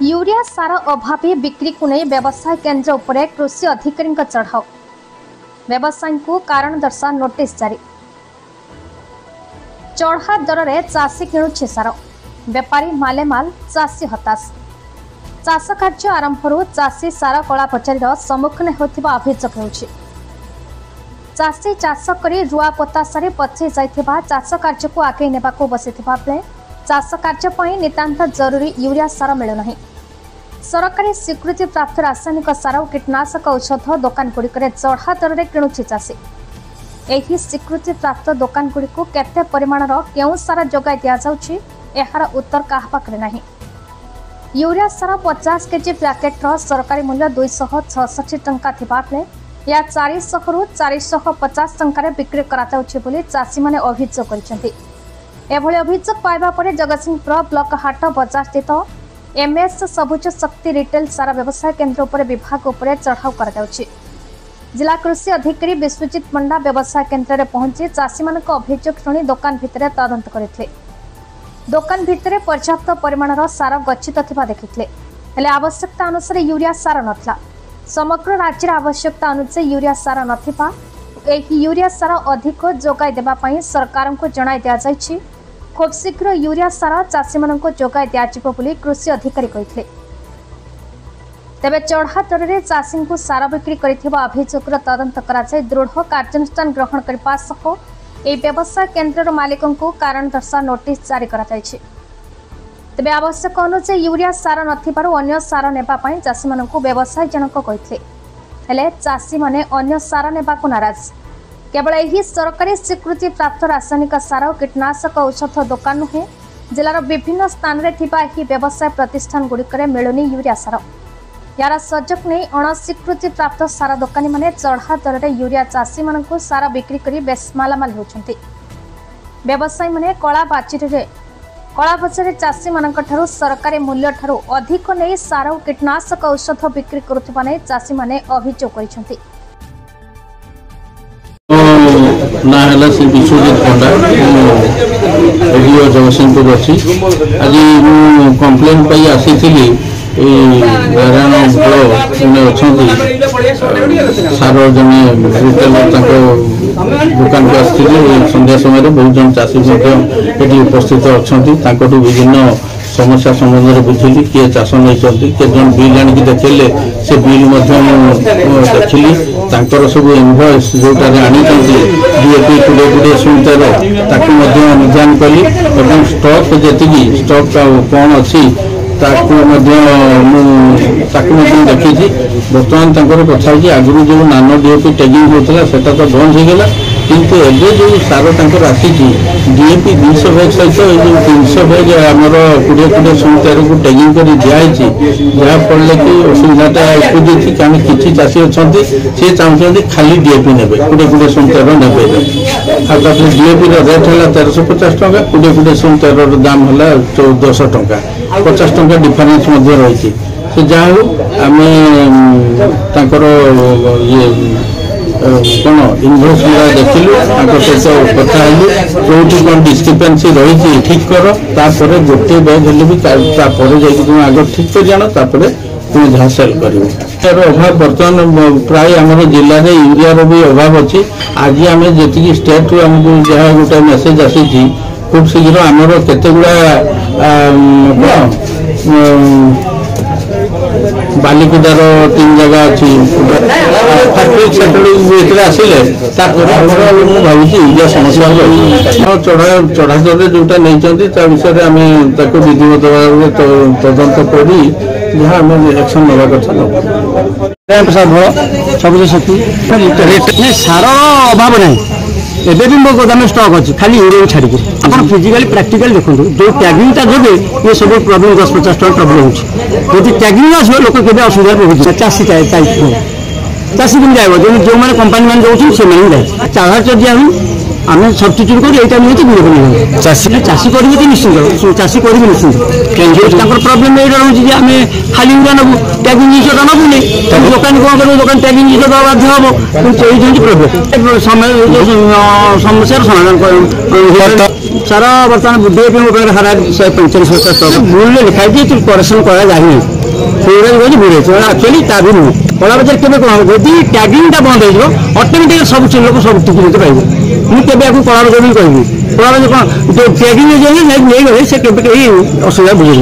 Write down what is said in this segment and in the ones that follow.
Urea सार अभावी बिक्री को नहीं व्यवसाय केन्द्र उपरे कृषि अधिकारी चढ़ाऊ व्यवसायी को कारण दर्शा नोटिस जारी। चढ़ा दर में चाषी किणुछि सार बेपारी मालेमाल चाषी हताश। चाष कार्य आरंभ चाषी सार कला पचारी सम्मुखीन होता अभियोग होउछि। चाषी चाष करी रुआ पोता सारी पचि जाइथिबा चाष कार्य को आगे नेबाको बसिथिबा बेले चाष कार्य पई नितांत जरूरी यूरिया सार मिलुनाही। सरकारी स्वीकृति प्राप्त रासायनिक सार और कीटनाशक औषध दुकान गुड़िक चढ़ा दर में किणुछि चाषी। एही स्वीकृति प्राप्त दुकान गुड़िक केते परिमाणर केउं सार जोगाई दिया जाउछि एहार उत्तर काहा पाखरे नाही। यूरिया सार 50 केजी पैकेटर सरकारी मूल्य 266 टंका थिबा बेले या 400 रु 450 टंका बिक्री करा जाउछि बोली चाषी माने अभियोग करिसेंति। एभली अभियोग पाइबा परे जगतसिंहपुर ब्लॉक हाट बजार स्थित एमएस सबुज शक्ति रिटेल सारा व्यवसाय केन्द्र उपर विभाग उपर चढ़ाऊ कर जिला कृषि अधिकारी विश्वजित पंडा व्यवसाय केन्द्र में पहुंची चाषी मान अभियोग शुणी दुकान भितर तदंत करते। दुकान भितर पर्याप्त परिमाणर सार गच्छित थिबा देखिथिले हेले आवश्यकता अनुसार यूरिया सार नथिला। समग्र राज्य आवश्यकता अनुसार यूरिया सार नथिबा एही यूरिया सार अधिक जोगाई देबा पई सरकार को जणाई दिया जायछि। खूब शीघ्र यूरिया सार चाषी मान जोगाई दिज्व बोली कृषि अधिकारी कहते। तेबे चढ़ा दर में चाषी को सार बिक्री करिथिबा अभियोगर तदंत कराई दृढ़ कार्यानुष्ठान ग्रहण करने सह ए व्यवसाय केन्द्र मालिकों को कारण दर्शा नोटिस जारी कराଯାଇଛି। तेबे आवश्यक अनुसार यूरिया सार नथिबारु अन्य सार नेबा पई चाषी मान व्यवसायी जनक कहते हेले चाषी माने अन्य सार नेबाकु नाराज। केवल यही सरकारी स्वीकृति प्राप्त रासायनिक सार और कीटनाशक औषध दुकान नुहे जिलार विभिन्न स्थान में थिबा एही व्यवसाय प्रतिष्ठान गुड़िक मिलुनी यूरिया सार। यार सजग नहीं अणस्वीकृति प्राप्त सार दुकानी माने चढ़ा दर में यूरिया चाषी मान सार बिक्री कर बेस मालामाल होउछंती। व्यवसायी माने कला बजार चाषी मान सरकारी मूल्य ठारू अधिक नहीं सार और कीटनाशक औषध बिक्री करुवा नहीं चाषी माने अभियोग करिसेंती। ना है श्री विश्वजित पंडा रेडियो जगतसिंहपुर अच्छी आज कम्प्लेन पाई आसी नारायण अच्छा सार जने रिटेलर दुकान को आसते संध्या समय बहुत जन चाषी उपस्थित अच्छा विभिन्न समस्या संबंध में बुझिली किए चाष नहीं के जन बिल आनिक देखले से बिल देखिली सब इनवॉइस जोटा आनी डीएपी 20 निजान कली और स्टॉक जी स्टॉक कौन अच्छी देखी बर्तमान कथा आगुरी जो नानो डीएपी टैगिंग होता से तो बंद हो गला किंतु एवं जो सार आसी डीएपी 200 बैग सहित जो 300 बैग आमर 20 सुमितार को टैगिंग कर दिखाई जहाँफल कि असुविधाटा उपुजी कारण किसी चाषी अच्छा सी चाहते खाली डीएपी ने 20 सुमितार ने डीएपी रेट है 1350 टका 20 सुमितार दाम है 1400 टका 50 टका डिफरेन्स रही से जहाँ आम ये कौन इनभॉइस देखिलु सहित कथा जो कौन डिस्क्रिपेन्सी रही ठीक कर तापर गोटे बैग हेल्ले भी तुम आग ठीक कर जान तुम जहाँ सेल कर अभाव बर्तमान प्राय आम जिले में यूरिया भी अभाव अच्छी। आज आम जी स्टेट आमको जहाँ गोटे मेसेज आसी खूब शीघ्र आमर केते गुड़ा बालिकुदार 3 जगह अच्छी फैक्ट्री सेटल आसिले भावी यूरिया समस्या चढ़ा दर जोटा नहीं विषय आम विधिवत भाव तदंत कर जहाँ आम एक्शन नवा कथा प्रसाद सबुज शक्ति सार अभाव ना एबे भी मो गोदाम स्टॉक अच्छी खाली यूरिया छाड़ी आप फिजिकाली प्रैक्टिकल देखो जो टैगिंगटा जोगे ये सब प्रॉब्लम 10-50 टका प्रॉब्लम होती टैगिंग आस लोक के असुविधा रोचे चाषी चाषी कम जाए जो मैंने कंपानी मैंने दौर से जाए चार्ज दिया आम सब्स्टिट्यूट कर यहाँ नुहे तो गुड़ कर चाषी करेंगे तो निश्चित चाषी करेंगे निश्चित प्रोब्लेम ये रोचे आम खाली यूरिया नबू टैगिंग जिनसा नबुनि दुकान कौन कर दुकान टैगिंग जिनस दवा बाध्य हम कि प्रोब्लेम समस्या समाधान सारा बर्तमान डीएपी सारा 145 स्टक भूल लिखाई तू करेक्शन कराई बुड़े एक्चुअली ता भी नुहे कला बजार के जदि टैगिंगटा बंद हो अटोमेटिक सब लोग सब टिकट पाइबे मुझे कला बजार भी कहबी कला बजार कौन जो टैगिंग नहीं गले से कहीं असुविधा बुझे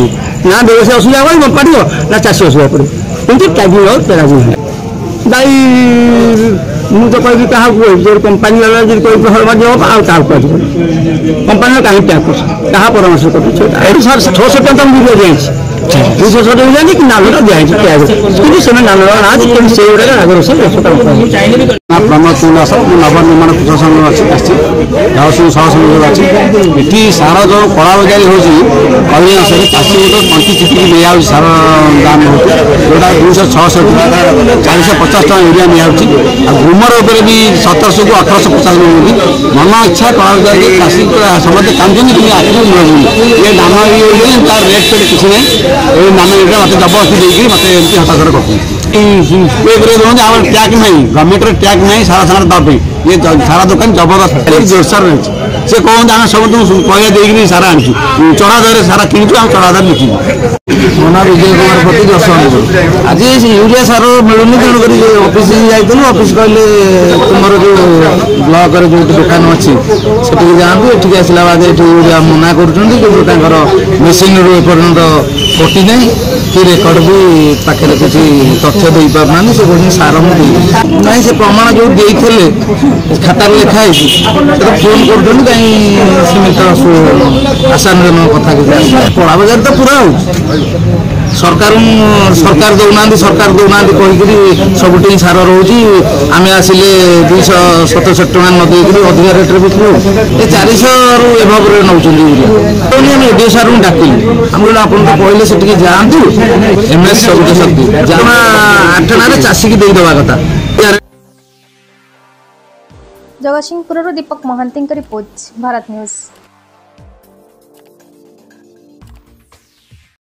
ना व्यवसाय असुविधा पड़ो ना चाषी असुविधा पड़ो कितु टैगिंग और टैगिंग दाई मुझे कह क्या कंपानी वाला जी कह हलबाजी हम आउ कंपानी कहीं टैग क्या परामर्श कर सर 600 टन तुम दिए 200 जाए कि नालोटा दिखाई टैग कि नालोटा ना से आगे से प्रमोद कुमार नवनिर्माण कृषक संघ अच्छी गाँव सह संघ अच्छी ये सार जो कला बजारी होली मास चाषी गोटे पंची चिटिकी नहीं सार दाम होता जोटा 200-600 450 टका यूरिया नहीं ग्रुमर उपर भी 1700 को 1850 मिलूँ मन इच्छा कला बजारी चाषी समस्त चाहते कि आखिर मिलूँ ये दाम ये तार रेट पेट किसी ना ये नाम ये मत जबरदस्ती देकर मत एमती हताशर कर टैग नहीं गवर्नमेंट टैग नहीं सारा सारा दबे ये सारा दुकान जबरदस्त जोरसार रही से कहते आम सब तुम पैसा देकर सारा आनी चढ़ा दर सारा किणुचु आम चढ़ा दर बिकू मना विजय कुमार प्रति 10 अनुरोध आज यूरिया सार मिलूनी तेणुक अफिस जाइलु अफिस कहले तुम जो ब्लक जो दुकान अच्छी से जातु ये आसला बाद यूरिया मना कर मेसीन रू एपर्यंत कटी ना कि रेकर्ड भी पाखे किसी तथ्य दे पारना से कहते सार मुझे ना से प्रमाण जो देते खातार लिखाई फोन कर कहीं सीमित आशानुजनक कथा कला बजार तो पूरा हो सरकार दौना कहीकि सब सार रोचे आम आसिले 267 टका न देकर अधिक रेट्रे बिक्री ये 400 रु एभव नौ यूरिया सार डाकिली आम आप कहले से जातु एमएस सबुज शक्ति आठना चाषी की देदेवा कथा जगतसिंहपुर दीपक महांती रिपोर्ट भारत न्यूज।